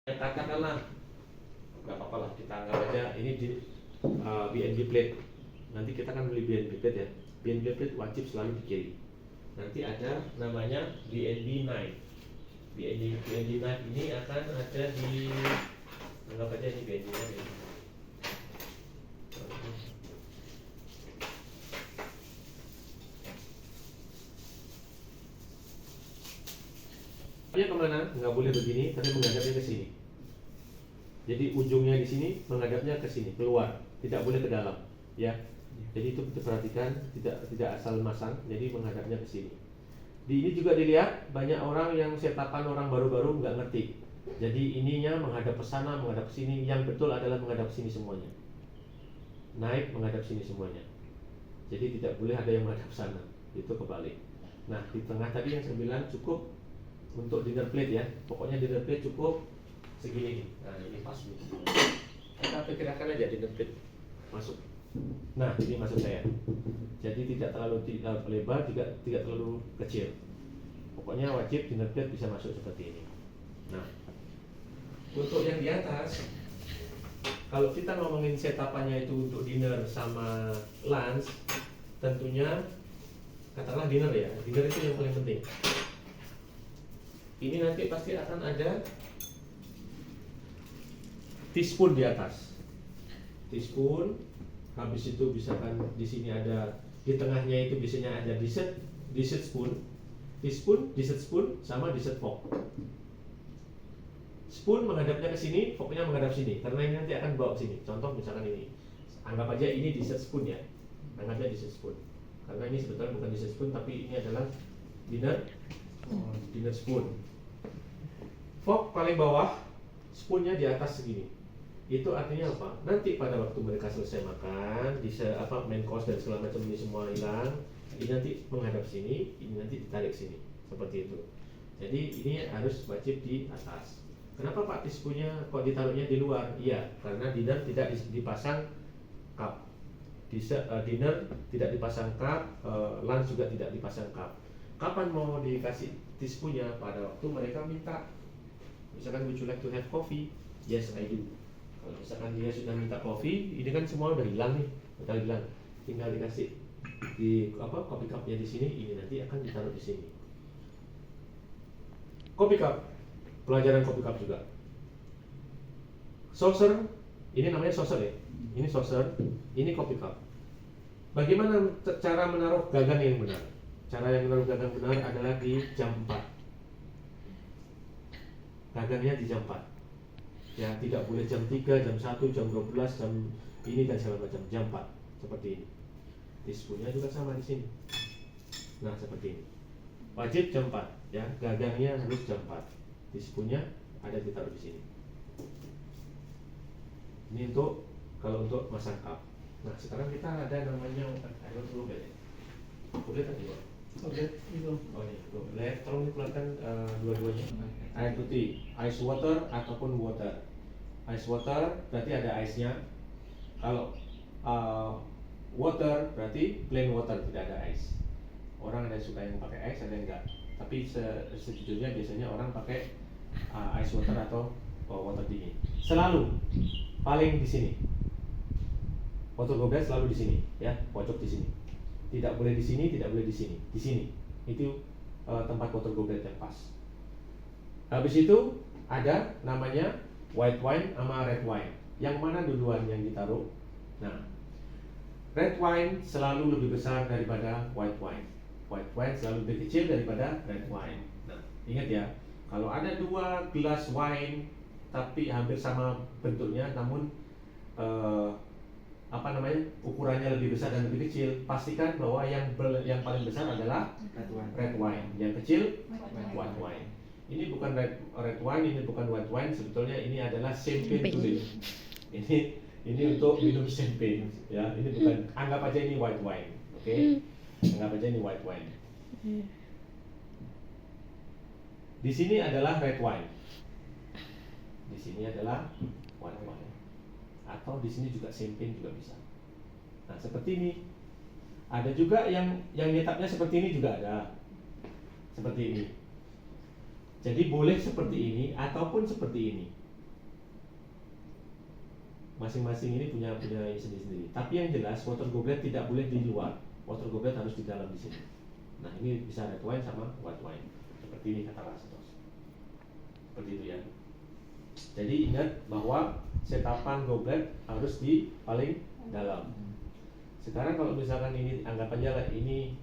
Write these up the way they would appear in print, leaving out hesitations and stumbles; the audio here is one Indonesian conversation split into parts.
Ya, katakanlah nggak apa-apa lah, kita anggap aja ini di BNB plate. Nanti kita kan beli BNB plate ya. BNB plate wajib selalu di kiri. Nanti ada namanya BNB knife. BNB knife ini akan ada di, anggap aja ini BNB knife ya. Dia kemana? Nggak boleh begini, tapi menghadapnya ke sini. Jadi ujungnya di sini, menghadapnya ke sini, keluar, tidak boleh ke dalam, ya. Jadi itu diperhatikan, tidak asal masang, jadi menghadapnya ke sini. Di ini juga dilihat banyak orang yang setapan orang baru-baru nggak ngerti. Jadi ininya menghadap ke sana, menghadap ke sini. Yang betul adalah menghadap ke sini semuanya. Naik menghadap sini semuanya. Jadi tidak boleh ada yang menghadap sana. Itu kebalik. Nah, di tengah tadi yang saya bilang cukup untuk dinner plate ya. Pokoknya dinner plate cukup segini nih. Nah, ini pas nih. Kita perkirakan aja dinner plate masuk. Nah, ini maksud saya. Jadi tidak terlalu lebar, tidak terlalu kecil. Pokoknya wajib dinner plate bisa masuk seperti ini. Nah, untuk yang di atas, kalau kita ngomongin setapannya itu untuk dinner sama lunch, tentunya katakanlah dinner ya. Dinner itu yang paling penting. Ini nanti pasti akan ada teaspoon di atas. Teaspoon, habis itu misalkan di sini ada, di tengahnya itu biasanya ada dessert spoon, teaspoon, dessert spoon, sama dessert fork. Spoon menghadapnya ke sini, forknya menghadap sini, karena ini nanti akan bawa ke sini. Contoh misalkan ini, anggap aja ini dessert spoon ya, anggapnya dessert spoon. Karena ini sebetulnya bukan dessert spoon, tapi ini adalah dinner spoon. Fork paling bawah, spoonnya di atas segini. Itu artinya apa? Nanti pada waktu mereka selesai makan, bisa main course dan segala macam ini semua hilang, ini nanti menghadap sini, ini nanti ditarik sini, seperti itu. Jadi ini harus wajib di atas. Kenapa Pak teaspoonnya kok ditaruhnya di luar? Iya, karena dinner tidak dipasang cup. Dinner tidak dipasang cup, lunch juga tidak dipasang cup. Kapan mau dikasih teaspoonnya? Pada waktu mereka minta. Misalkan, would you like to have coffee? Yes, I do. Kalau misalkan dia sudah minta kopi, ini kan semua udah hilang nih, udah hilang. Tinggal dikasih di kopi cupnya di sini, ini nanti akan ditaruh di sini. Kopi cup, pelajaran kopi cup juga. Saucer, ini namanya saucer ya. Ini saucer, ini kopi cup. Bagaimana cara menaruh gagang yang benar? Cara yang menaruh gagang benar adalah di jam 4. Gagangnya di jam 4. Ya, tidak boleh jam 3, jam 1, jam 12, jam ini dan segala macam. Jam 4 seperti ini. Teaspoonnya juga sama di sini. Nah, seperti ini. Wajib jam 4 ya, gagangnya harus jam 4. Teaspoonnya ada ditaruh di sini. Ini untuk kalau untuk masak cup. Nah, sekarang kita ada namanya air dulu ya. Boleh kan juga? Oke, itu. Oh ini, boleh. Tolong dikeluarkan dua-duanya. Air putih, ice water ataupun water. Ice water berarti ada ice-nya. Kalau water berarti plain water, tidak ada ice. Orang ada suka yang pakai ice, ada yang enggak. Tapi sejujurnya biasanya orang pakai ice water atau water dingin. Selalu paling di sini. Water goblet selalu di sini, ya, pojok di sini. Tidak boleh di sini, tidak boleh di sini. Di sini. Itu tempat water goblet yang pas. Habis itu ada namanya white wine sama red wine. Yang mana duluan yang ditaruh? Nah, red wine selalu lebih besar daripada white wine. White wine selalu lebih kecil daripada red wine. Nah, ingat ya, kalau ada 2 gelas wine tapi hampir sama bentuknya, namun ukurannya lebih besar dan lebih kecil, pastikan bahwa yang paling besar adalah red wine, yang kecil white wine. Ini bukan red wine, ini bukan white wine, sebetulnya ini adalah champagne tulip. Ini untuk minum champagne, ya. Ini bukan, anggap aja ini white wine, oke? Anggap aja ini white wine. Di sini adalah red wine. Di sini adalah white wine. Atau di sini juga champagne juga bisa. Nah, seperti ini. Ada juga yang nyetapnya seperti ini juga ada. Seperti ini. Jadi boleh seperti ini ataupun seperti ini. masing-masing ini punya sendiri-sendiri. Tapi yang jelas water goblet tidak boleh di luar, water goblet harus di dalam di sini. Nah ini bisa red wine sama white wine. Seperti ini kata Rastos. Seperti itu ya. Jadi ingat bahwa setapan goblet harus di paling dalam. Sekarang kalau misalkan ini anggapannya lah ini,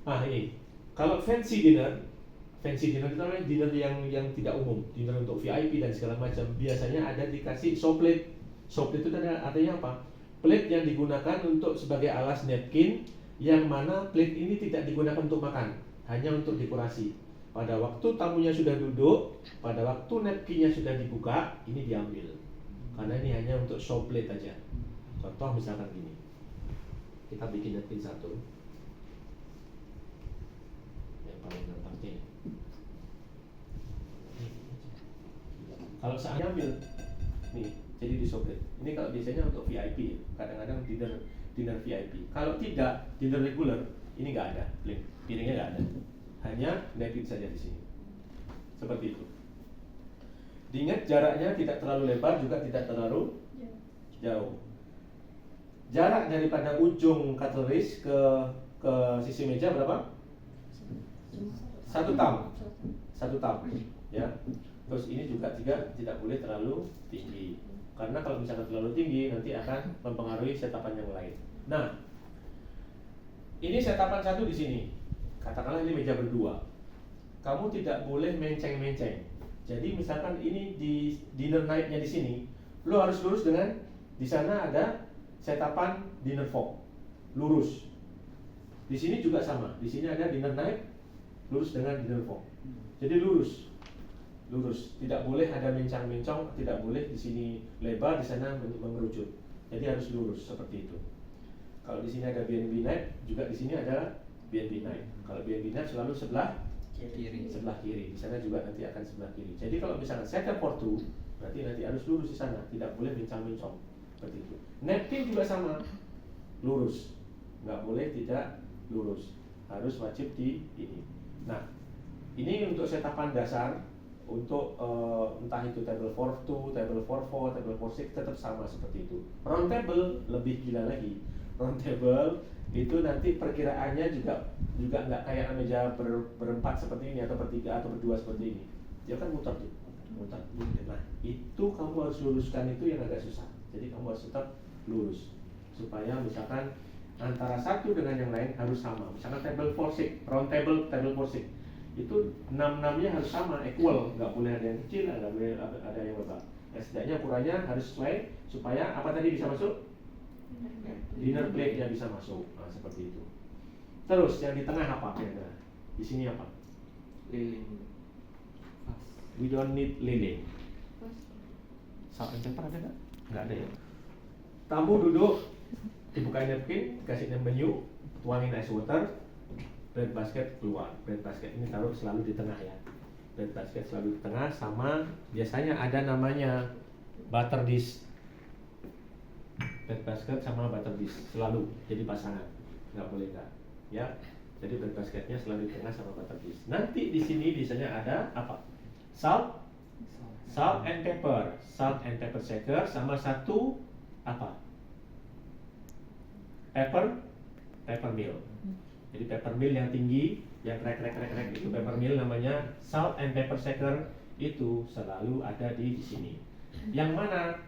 ini kalau fancy dinner itu namanya dinner yang tidak umum, dinner untuk VIP dan segala macam. Biasanya ada dikasih show plate. Show plate itu artinya apa? Plate yang digunakan untuk sebagai alas napkin, yang mana plate ini tidak digunakan untuk makan, hanya untuk dekorasi. Pada waktu tamunya sudah duduk, pada waktu napkinnya sudah dibuka, ini diambil. Karena ini hanya untuk show plate aja. Contoh misalkan gini, kita bikin napkin satu, yang paling gampangnya. Kalau saya ambil, nih, jadi di show plate. Ini kalau biasanya untuk VIP, kadang-kadang dinner VIP. Kalau tidak, dinner regular, ini nggak ada, piringnya nggak ada, hanya napkin saja di sini. Seperti itu. Diingat jaraknya tidak terlalu lebar, juga tidak terlalu jauh. Jarak daripada ujung cutleries ke sisi meja berapa? 1 thumb. 1 thumb, ya. Terus ini juga tidak boleh terlalu tinggi, karena kalau misalnya terlalu tinggi nanti akan mempengaruhi setapan yang lain. Nah, ini setapan satu di sini. Katakanlah ini meja berdua. Kamu tidak boleh menceng-menceng. Jadi misalkan ini di dinner night-nya di sini, lo harus lurus dengan di sana ada setapan dinner fork, lurus. Di sini juga sama. Di sini ada dinner knife, lurus dengan dinner fork. Jadi lurus. Tidak boleh ada mencang-mencong, tidak boleh di sini lebar, di sana mengerucut. Jadi harus lurus seperti itu. Kalau di sini ada B&B knife, juga di sini ada B&B knife. Kalau B&B knife selalu sebelah kiri. Di sana juga nanti akan sebelah kiri. Jadi kalau misalnya set up for two, nanti harus lurus di sana, tidak boleh mencang-mencong seperti itu. Napkin juga sama, lurus. Nggak boleh tidak lurus. Harus wajib di ini. Nah, ini untuk setapan dasar. Untuk entah itu table 42, table 44, table 46 tetap sama seperti itu. Round table lebih gila lagi. Round table itu nanti perkiraannya juga nggak kayak meja berempat seperti ini, atau bertiga atau berdua seperti ini. Dia kan muter. Nah, itu kamu harus luruskan, itu yang agak susah. Jadi kamu harus tetap lurus supaya misalkan antara satu dengan yang lain harus sama. Misalkan table 46, round table 46 itu 6-6-nya harus sama, equal, nggak boleh ada yang kecil, nggak boleh ada yang besar. Setidaknya ukurannya harus sesuai supaya apa tadi bisa masuk? Dinner plate-nya bisa masuk. Nah, seperti itu. Terus yang di tengah apa? Di sini apa? Lilin. We don't need lilin. Salt and pepper ada nggak? Nggak ada ya. Tamu duduk, dibukain napkin, kasih menu, tuangin ice water. Bread basket keluar. Bread basket ini taruh selalu di tengah ya. Bread basket selalu di tengah, sama biasanya ada namanya butter dish. Bread basket sama butter dish selalu jadi pasangan. Nggak boleh nggak. Ya. Jadi bread basketnya selalu di tengah sama butter dish. Nanti di sini biasanya ada apa? Salt and pepper. Salt and pepper shaker sama satu apa? Pepper mill. Jadi pepper mill yang tinggi, yang krek itu pepper mill namanya. Salt and pepper shaker itu selalu ada di sini. Yang mana?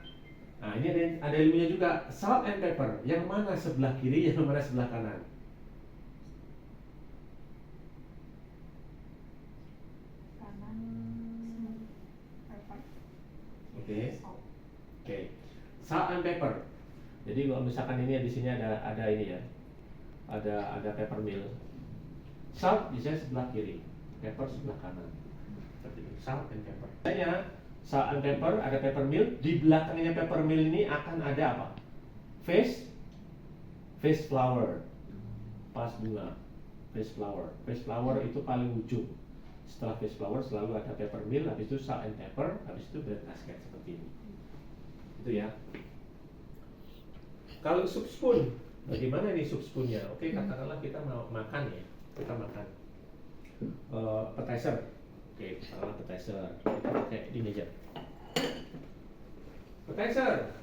Nah, ini ada ilmunya juga. Salt and pepper, yang mana sebelah kiri, yang mana sebelah kanan? Kanan. Oke. Salt and pepper. Jadi kalau misalkan ini di sini ada ini ya. Ada pepper mill. Salt biasanya sebelah kiri, pepper sebelah kanan. Seperti itu. Salt and pepper. Biasanya salt and pepper, ada pepper mill. Di belakangnya pepper mill ini akan ada apa? Vase flower. Pas bunga. Vase flower itu paling ujung. Setelah vase flower selalu ada pepper mill, habis itu salt and pepper, habis itu bread basket seperti ini. Itu ya. Kalau soup spoon, bagaimana nih soup spoonnya? Oke, katakanlah kita mau makan ya, kita makan appetizer. Oke, appetizer. Kita pakai ini aja. Appetizer.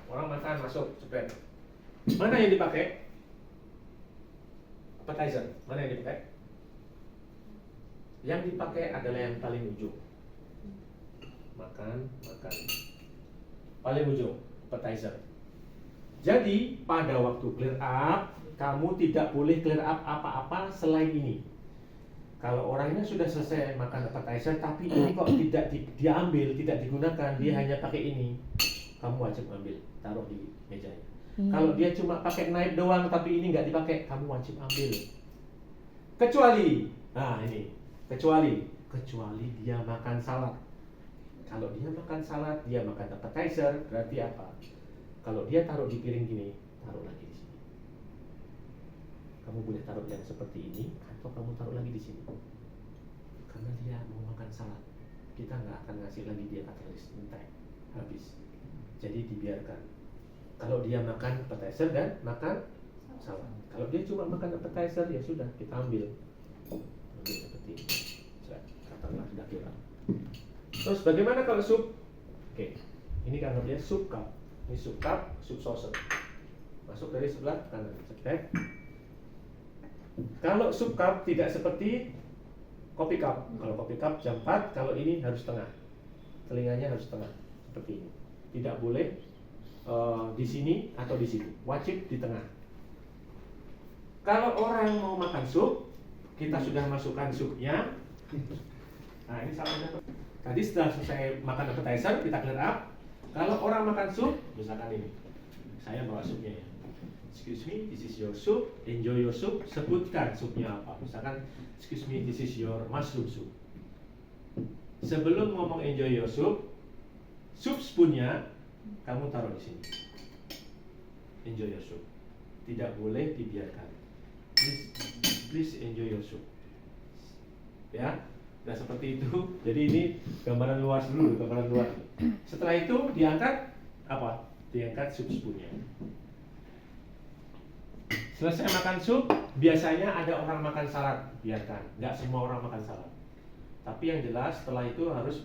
orang makan masuk, cepet. Mana yang dipakai? Appetizer. Mana yang dipakai? Yang dipakai adalah yang paling ujung. Makan. Paling ujung, appetizer. Jadi pada waktu clear up, kamu tidak boleh clear up apa-apa selain ini. Kalau orangnya sudah selesai makan appetizer, tapi ini kok tidak diambil, tidak digunakan, dia hanya pakai ini, kamu wajib ambil, taruh di mejanya. Kalau dia cuma pakai knife doang, tapi ini nggak dipakai, kamu wajib ambil. Kecuali, nah ini, kecuali dia makan salad. Kalau dia makan salad, dia makan appetizer, berarti apa? Kalau dia taruh di piring gini, taruh lagi di sini. Kamu boleh taruh yang seperti ini, atau kamu taruh lagi di sini. Karena dia mau makan salad, kita nggak akan ngasih lagi dia katalis, entek, habis. Jadi dibiarkan. Kalau dia makan appetizer dan makan salad. Kalau dia cuma makan appetizer, ya sudah, kita ambil seperti ini. Katakanlah sudah kira. Terus bagaimana kalau sup? Oke, ini kan dia sup cup. Ini sup cup, sup saucer. Masuk dari sebelah kanan. Cetek. Kalau sup cup tidak seperti kopi cup. Kalau kopi cup jam 4, kalau ini harus tengah. Telinganya harus tengah, seperti ini. Tidak boleh di sini atau di sini. Wajib di tengah. Kalau orang mau makan sup, kita sudah masukkan supnya. Nah, ini salahnya. Tadi setelah selesai makan appetizer, kita clear up. Kalau orang makan sup, misalkan ini, saya bawa supnya ya. Excuse me, this is your soup. Enjoy your soup. Sebutkan supnya apa. Misalkan, excuse me, this is your mushroom soup. Sebelum ngomong enjoy your soup, soup spoonnya kamu taruh di sini. Enjoy your soup. Tidak boleh dibiarkan. Please enjoy your soup. Ya, nah seperti itu. Jadi ini gambaran luas dulu, gambaran luar. Setelah itu diangkat apa? Diangkat soup spoonnya. Selesai makan sup, biasanya ada orang makan salad, biarkan. Nggak semua orang makan salad. Tapi yang jelas setelah itu harus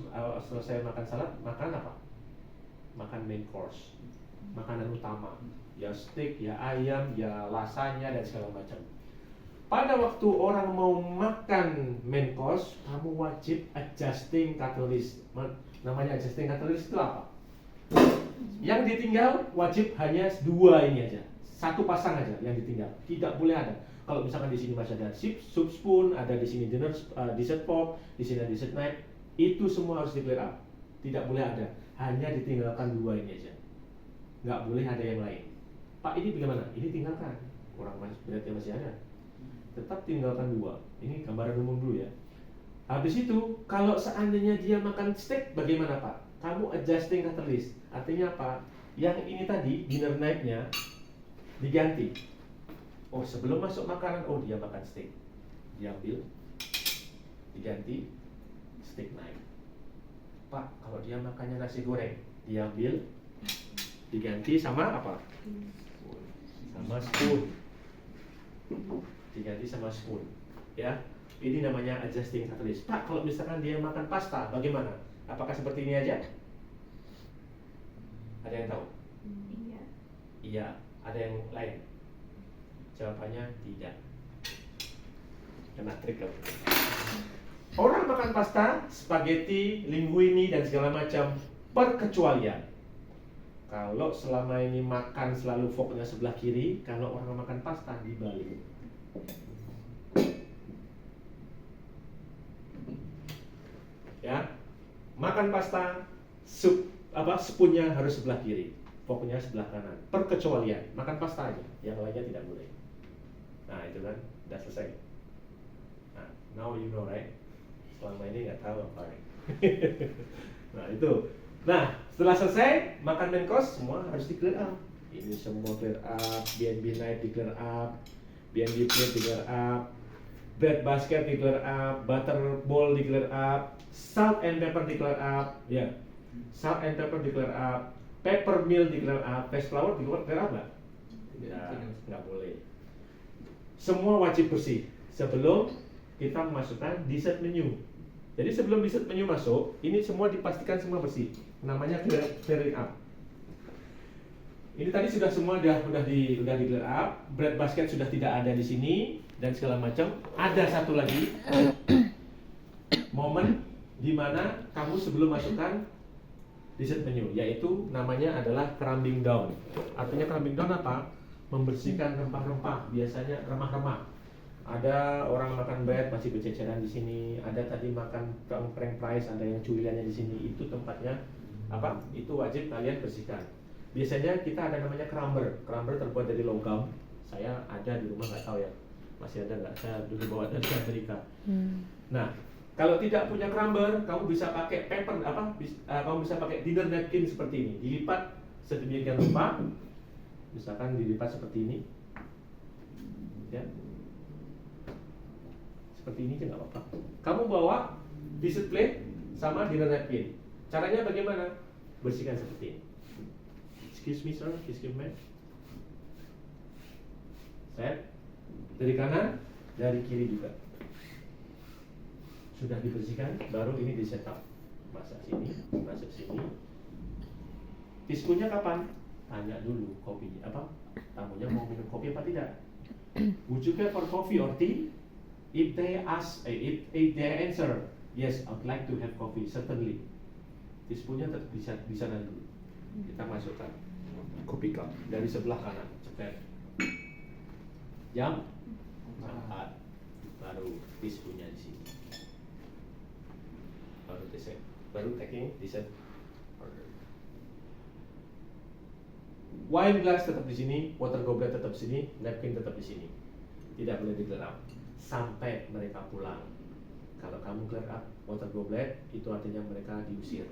selesai makan salad, makan apa? Makan main course, makanan utama. Ya steak, ya ayam, ya lasanya dan segala macam. Pada waktu orang mau makan main course, kamu wajib adjusting catalyst. Namanya adjusting catalyst itu apa? Yang ditinggal wajib hanya 2 ini aja. Satu pasang aja yang ditinggal, tidak boleh ada. Kalau misalkan di sini masih ada soup spoon, ada di sini dessert fork, di sini ada dessert knife, itu semua harus di clear up. Tidak boleh ada, hanya ditinggalkan 2 ini aja. Nggak boleh ada yang lain. Pak, ini bagaimana? Ini tinggalkan. Kurang berarti masih ada. Tetap tinggalkan 2. Ini gambaran umum dulu ya. Habis itu, kalau seandainya dia makan steak, bagaimana Pak? Kamu adjusting catalyst. Artinya apa? Yang ini tadi dinner knife-nya diganti. Oh, sebelum masuk makanan, oh dia makan steak, diambil, diganti steak knife. Pak, kalau dia makannya nasi goreng, diambil, diganti sama apa? Sama spoon. Diganti sama spoon. Ya, ini namanya adjusting catalyst. Pak, kalau misalkan dia makan pasta, bagaimana? Apakah seperti ini aja? Ada yang tahu? Iya. Iya. Ada yang lain? Jawabannya tidak. Kena trik kamu. Orang makan pasta, spaghetti, linguine dan segala macam perkecualian. Kalau selama ini makan selalu forknya sebelah kiri, kalau orang makan pasta dibalik. Ya, makan pasta, spoonnya harus sebelah kiri. Pokoknya sebelah kanan. Perkecualian, makan pasta aja, yang lainnya tidak boleh. Nah itu kan, udah selesai. Nah, now you know right? Selama ini nggak tahu apa. Nah itu. Nah setelah selesai makan main course, semua harus di clear up. Ini semua clear up, BNB night di clear up, BNB plate di clear up, bread basket di clear up, butter bowl di clear up, salt and pepper di clear up, ya, salt and pepper di clear up. Pepper mill di clear up, paste flour di clear up nggak? Ya, nggak boleh. Semua wajib bersih sebelum kita memasukkan dessert menu. Jadi sebelum dessert menu masuk, ini semua dipastikan semua bersih. Namanya clearing up. Ini tadi sudah semua udah di clear up, bread basket sudah tidak ada di sini dan segala macam. Ada satu lagi momen di mana kamu sebelum masukkan dessert menu, yaitu namanya adalah crumbing down. Artinya crumbing down apa? Membersihkan rempah-rempah, biasanya remah-remah. Ada orang makan bread masih berceceran di sini, ada tadi makan prank fries, ada yang cuilannya di sini. Itu tempatnya apa? Itu wajib kalian bersihkan. Biasanya kita ada namanya crumber. Crumber terbuat dari logam. Saya ada di rumah, nggak tahu ya masih ada nggak. Saya dulu bawa dari Amerika. Nah, kalau tidak punya crumber, kamu bisa pakai paper kamu bisa pakai dinner napkin seperti ini, dilipat sedemikian rupa. Misalkan dilipat seperti ini, ya, seperti ini aja nggak apa-apa. Kamu bawa dessert plate sama dinner napkin. Caranya bagaimana? Bersihkan seperti ini. Excuse me sir, excuse me. Set. Dari kanan, dari kiri juga. Sudah dibersihkan, baru ini di setup. Masuk sini, masuk sini. Teaspoonnya kapan? Tanya dulu kopinya apa? Tamunya mau minum kopi apa tidak? Would you care for coffee or tea? If they they answer yes, I'd like to have coffee, certainly. Teaspoonnya tetap di sana dulu. Kita masukkan kopi cup dari sebelah kanan, cepet. Jam 4, baru teaspoonnya di sini. Baru taking dessert order. Wine glass tetap di sini, water goblet tetap di sini, napkin tetap di sini. Tidak boleh di clear up sampai mereka pulang. Kalau kamu clear up water goblet, itu artinya mereka diusir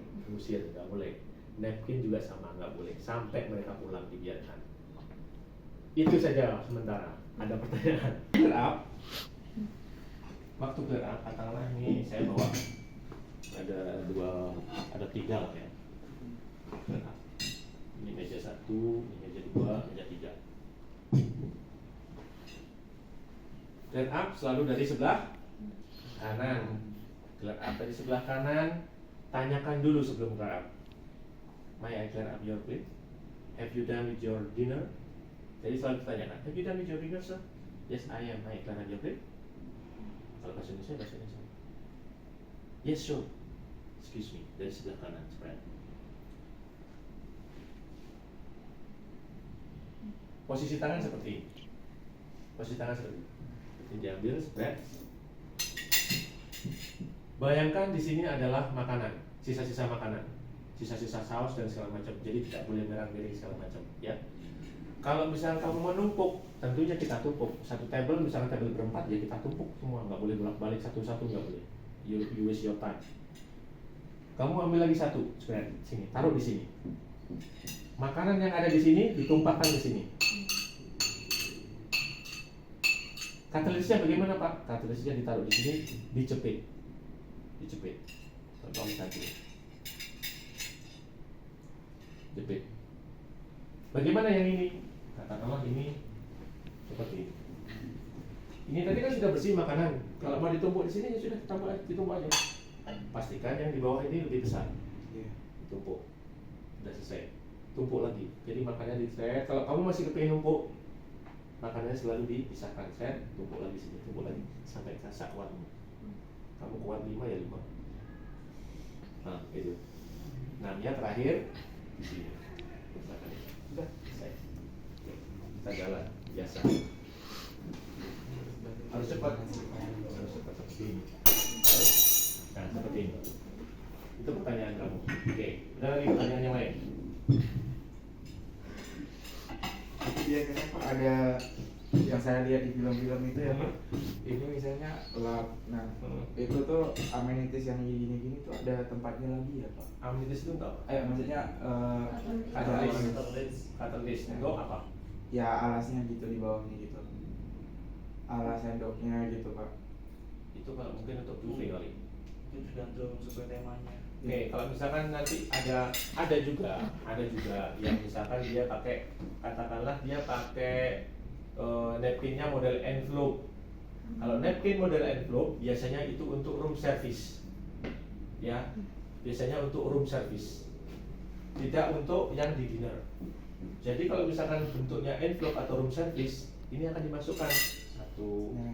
nggak boleh. Napkin juga sama, nggak boleh sampai mereka pulang, dibiarkan. Itu saja sementara. Ada pertanyaan? Clear up. Waktu clear up, katakanlah ini saya bawa ada 3 lah ya. Clear up. Ini meja 1, ini meja 2, meja 3. Clear up selalu dari sebelah kanan. Clear up dari sebelah kanan. Tanyakan dulu sebelum clear up. May I clear up your plate? Have you done with your dinner? Jadi selalu ditanyakan, have you done with your dinner, sir? Yes, I am. May I clear up your plate? Kalau bahasa Indonesia. Yes, sure. Excuse me, dari sebelah kanan, spread. Posisi tangan seperti ini. Ini diambil, spread. Bayangkan di sini adalah makanan, sisa-sisa makanan, sisa-sisa saus dan segala macam. Jadi tidak boleh merang-miring segala macam, ya. Kalau misalnya kamu menumpuk, tentunya kita tumpuk. Satu table, misalnya table berempat, ya kita tumpuk semua. Nggak boleh bolak-balik satu-satu, nggak boleh. You waste your time. Kamu ambil lagi satu, spread sini, taruh di sini. Makanan yang ada di sini ditumpahkan ke sini. Katalisnya bagaimana, Pak? Katalisnya ditaruh di sini, dicepit. Contoh satu. Jepit. Bagaimana yang ini? Katakanlah ini seperti ini. Ini tadi kan sudah bersih makanan. Kalau mau ditumpuk di sini ya sudah ditumpuk aja. Pastikan yang di bawah ini lebih besar. Ditumpuk. Sudah selesai. Tumpuk lagi. Jadi makannya di-set. Kalau kamu masih kepingin numpuk, makanannya selalu dipisahkan. Set, tumpuk lagi sini, tumpuk lagi sampai rasa kuatmu. Kamu kuat 5 ya 5. Nah, itu. 6-nya terakhir di sini. Sudah selesai. Kita jalan biasa. Harus cepat seperti ini. Nah, seperti ini. Itu pertanyaan kamu. Oke, ada lagi pertanyaan yang lain? Itu biasanya Pak ada yang saya lihat di film-film itu ya Pak. Ini misalnya lab, nah itu tuh amenities yang gini-gini tuh ada tempatnya lagi ya Pak. Amenities itu enggak? Maksudnya ada Catalyst itu apa? ya alasnya gitu di bawahnya gitu. Alas sendoknya gitu Pak. Itu kalau mungkin untuk buffet kali. Itu tergantung sesuai temanya. Oke, kalau misalkan nanti ada juga yang misalkan dia pakai, katakanlah dia pakai napkinnya model envelope. Kalau napkin model envelope biasanya itu untuk room service, ya, biasanya untuk room service, tidak untuk yang di dinner. Jadi kalau misalkan bentuknya envelope atau room service, ini akan dimasukkan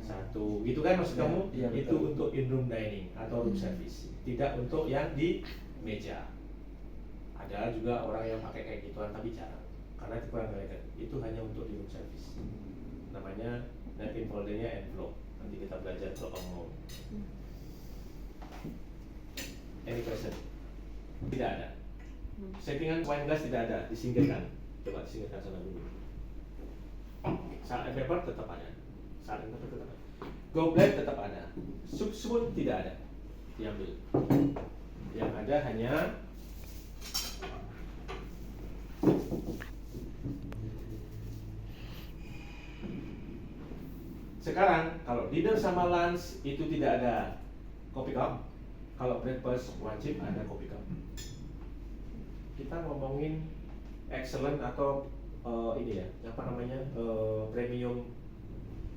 satu, gitu kan maksud Ya, kamu? iya, Itu betul. untuk in room dining atau room service, tidak untuk yang di meja. Ada juga orang yang pakai kayak gituan tapi jarang, karena itu kurang elegan. Itu hanya untuk di room service. Namanya napkin foldernya envelope. Nanti kita belajar kalau kamu mau. Any question? Tidak ada. Settingan wine glass tidak ada, disingkirkan. Coba disingkirkan sana dulu. Salt and pepper tetap ada. Salt and pepper tetap ada. Goblet tetap ada. Soup spoon tidak ada. Diambil. Yang ada hanya sekarang kalau dinner sama lunch itu tidak ada coffee cup. Kalau breakfast wajib ada coffee cup. Kita ngomongin excellent atau ini ya, apa namanya, premium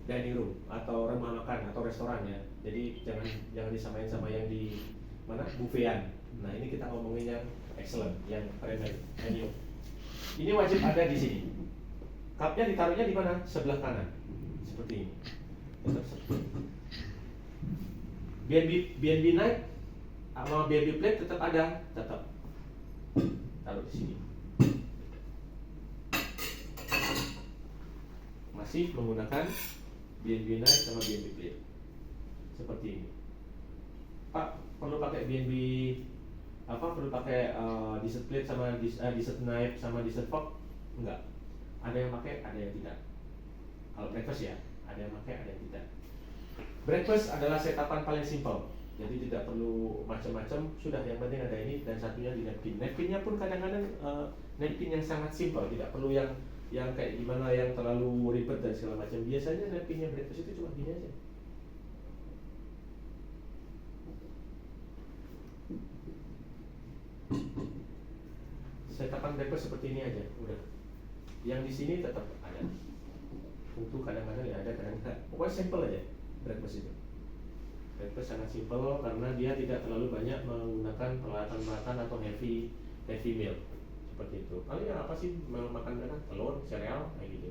dining room atau rumah makan atau restoran ya. Jadi jangan disamain sama yang di mana, buffetan. Nah ini kita ngomongin yang excellent, yang premium. Ini wajib ada di sini. Cupnya ditaruhnya di mana? Sebelah kanan, seperti ini. Tetap seperti ini. B&B night sama B&B plate tetap ada, tetap taruh di sini. Masih menggunakan B&B night sama B&B plate seperti ini. Pak, perlu pakai B&B apa? Perlu pakai dessert plate sama dessert knife sama dessert fork? Enggak. Ada yang pakai, ada yang tidak. Kalau breakfast ya, ada yang pakai, ada yang tidak. Breakfast adalah setapan paling simpel. Jadi tidak perlu macam-macam, sudah yang penting ada ini dan satunya di napkin. Napkinnya pun kadang-kadang napkin yang sangat simpel, tidak perlu yang kayak gimana yang terlalu ribet dan segala macam. Biasanya napkinnya breakfast itu cuma gini aja. Setapan breakfast seperti ini aja, udah. Yang di sini tetap ada. Untuk kadang-kadang ya ada, kadang-kadang pokoknya simple aja breakfast itu. Breakfast sangat simple karena dia tidak terlalu banyak menggunakan peralatan-peralatan atau heavy meal seperti itu. Paling yang apa sih makan telur, sereal kayak gitu.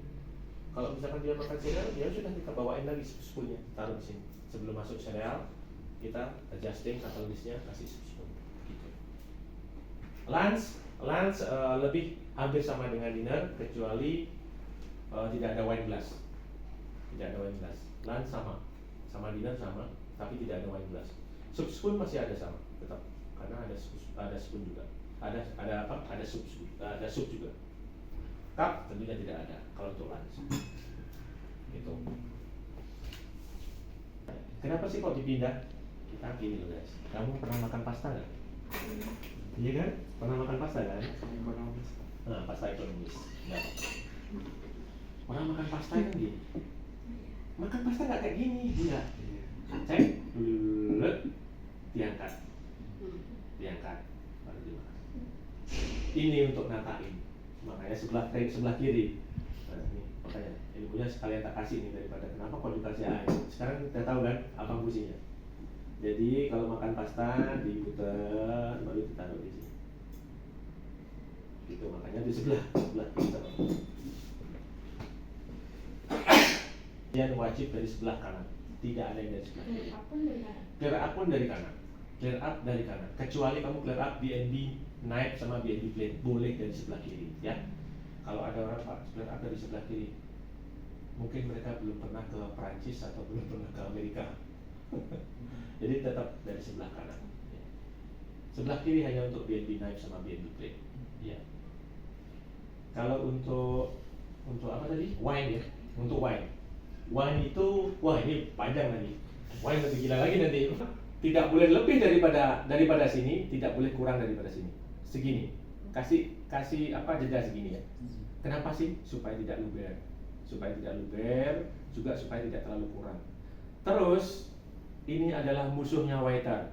Kalau misalkan dia makan sereal, dia sudah kita bawain lagi spoonnya, taruh di sini. Sebelum masuk sereal, kita adjusting atau listnya kasih spoon. Gitu. Lunch lebih hampir sama dengan dinner kecuali tidak ada wine glass. Tidak ada wine glass. Lunch sama dinner sama, tapi tidak ada wine glass. Soup spoon masih ada sama, tetap karena ada spoon juga. Ada apa? Ada soup juga. Cup tentunya tidak ada kalau untuk lunch. Gitu. Kenapa sih kok dipindah? Kita gini loh guys. Kamu pernah makan pasta nggak? Iya kan? Pernah makan pasta kan? Ekonomis. Nah, pasta ekonomis. Nggak. Orang makan pasta kan gini. Makan pasta nggak kayak gini, enggak. Cek, diangkat, baru dimakan. Ini untuk natain, makanya sebelah kiri. Nah, ini makanya ilmunya sekalian tak kasih ini daripada kenapa kok dikasih air. Sekarang kita tahu kan apa fungsinya. Jadi kalau makan pasta diputar baru ditaruh di sini. Gitu makanya di sebelah kiri. Yang wajib dari sebelah kanan, tidak ada yang dari sebelah kiri. Clear up pun dari kanan. Clear up dari kanan. Kecuali kamu clear up B&B night sama B&B plate boleh dari sebelah kiri, ya. Kalau ada orang Pak clear up dari sebelah kiri, mungkin mereka belum pernah ke Prancis atau belum pernah ke Amerika. Jadi tetap dari sebelah kanan. Ya. Sebelah kiri hanya untuk B&B night sama B&B plate. Ya. Kalau untuk apa tadi? Wine ya. Untuk wine. Wine itu, wah ini panjang lagi. Wine lebih gila lagi nanti. Tidak boleh lebih daripada sini, tidak boleh kurang daripada sini. Segini. Kasih apa jeda segini ya. Kenapa sih? Supaya tidak luber. Juga supaya tidak terlalu kurang. Terus ini adalah musuhnya waiter.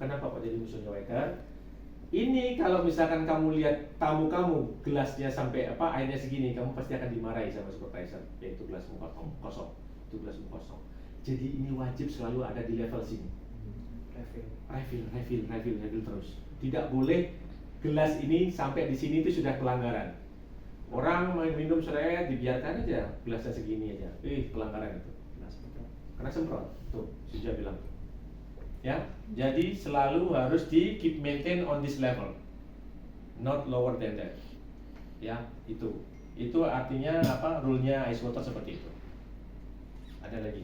Kenapa kok jadi musuhnya waiter? Ini kalau misalkan kamu lihat tamu kamu gelasnya sampai airnya segini, kamu pasti akan dimarahi sama supervisor, yaitu gelasmu kosong. Itu gelasmu kosong. Jadi ini wajib selalu ada di level sini. Refill terus. Tidak boleh gelas ini sampai di sini itu sudah pelanggaran. Orang minum seret dibiarkan aja gelasnya segini aja, pelanggaran itu. Karena semprot, tuh Suja bilang. Ya, jadi selalu harus di keep maintain on this level, not lower than that. Ya, itu artinya apa? Rule-nya ice water seperti itu. Ada lagi?